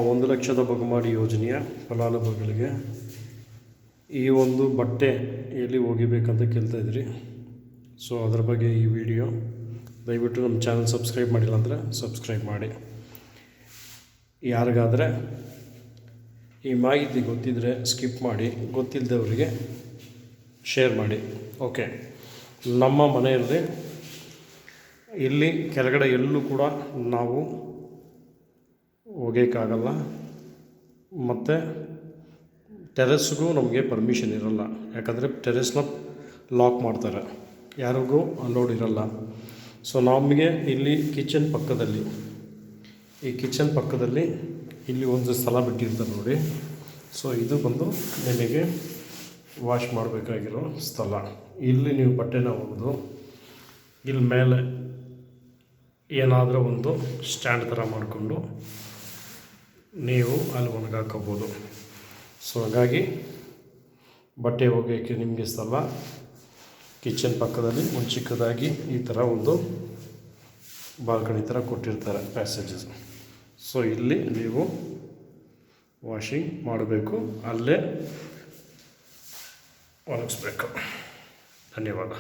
1 ಲಕ್ಷದ ಬಹುಮಾಡಿ ಯೋಜನೆಯ ಫಲಾನುಭವಿಗಳಿಗೆ ಈ ಒಂದು ಬಟ್ಟೆ ಎಲ್ಲಿ ಒಗಿಬೇಕಂತ ಕೇಳ್ತಾ ಇದ್ರಿ. ಸೊ ಅದರ ಬಗ್ಗೆ ಈ ವಿಡಿಯೋ. ದಯವಿಟ್ಟು ನಮ್ಮ ಚಾನಲ್ ಸಬ್ಸ್ಕ್ರೈಬ್ ಮಾಡಿಲ್ಲ ಅಂದರೆ ಸಬ್ಸ್ಕ್ರೈಬ್ ಮಾಡಿ. ಯಾರಿಗಾದರೆ ಈ ಮಾಹಿತಿ ಗೊತ್ತಿದ್ದರೆ ಸ್ಕಿಪ್ ಮಾಡಿ, ಗೊತ್ತಿಲ್ಲದವರಿಗೆ ಶೇರ್ ಮಾಡಿ. ಓಕೆ, ನಮ್ಮ ಮನೆಯಲ್ಲಿ ಇಲ್ಲಿ ಕೆಳಗಡೆ ಎಲ್ಲೂ ಕೂಡ ನಾವು ಹೋಗೋಕ್ಕಾಗಲ್ಲ, ಮತ್ತು ಟೆರೆಸ್ಗೂ ನಮಗೆ ಪರ್ಮಿಷನ್ ಇರೋಲ್ಲ. ಯಾಕಂದರೆ ಟೆರೆಸ್ನ ಲಾಕ್ ಮಾಡ್ತಾರೆ, ಯಾರಿಗೂ ಅಲೋಡ್ ಇರೋಲ್ಲ. ಸೊ ನಮಗೆ ಇಲ್ಲಿ ಕಿಚನ್ ಪಕ್ಕದಲ್ಲಿ, ಈ ಕಿಚನ್ ಪಕ್ಕದಲ್ಲಿ ಇಲ್ಲಿ ಒಂದು ಸ್ಥಳ ಬಿಟ್ಟಿರ್ತಾರೆ ನೋಡಿ. ಸೊ ಇದು ಬಂದು ನಿಮಗೆ ವಾಶ್ ಮಾಡಬೇಕಾಗಿರೋ ಸ್ಥಳ. ಇಲ್ಲಿ ನೀವು ಬಟ್ಟೆನ ಒಗೆದು ಇಲ್ಲಿ ಮೇಲೆ ಏನಾದರೂ ಒಂದು ಸ್ಟ್ಯಾಂಡ್ ಥರ ಮಾಡಿಕೊಂಡು ನೀವು ಅಲ್ಲಿ ಒಣಗಾಕೋಬೋದು. ಸೊ ಹಾಗಾಗಿ ಬಟ್ಟೆ ಒಗೆಯೋಕ್ಕೆ ನಿಮಗೆ ಸ್ಥಳ ಕಿಚನ್ ಪಕ್ಕದಲ್ಲಿ ಒಂದು ಚಿಕ್ಕದಾಗಿ ಈ ಥರ ಒಂದು ಬಾಲ್ಕನಿ ಥರ ಕೊಟ್ಟಿರ್ತಾರೆ, ಪ್ಯಾಸೇಜಸ್. ಸೊ ಇಲ್ಲಿ ನೀವು ವಾಷಿಂಗ್ ಮಾಡಬೇಕು, ಅಲ್ಲೇ ಒಣಗಿಸ್ಬೇಕು. ಧನ್ಯವಾದ.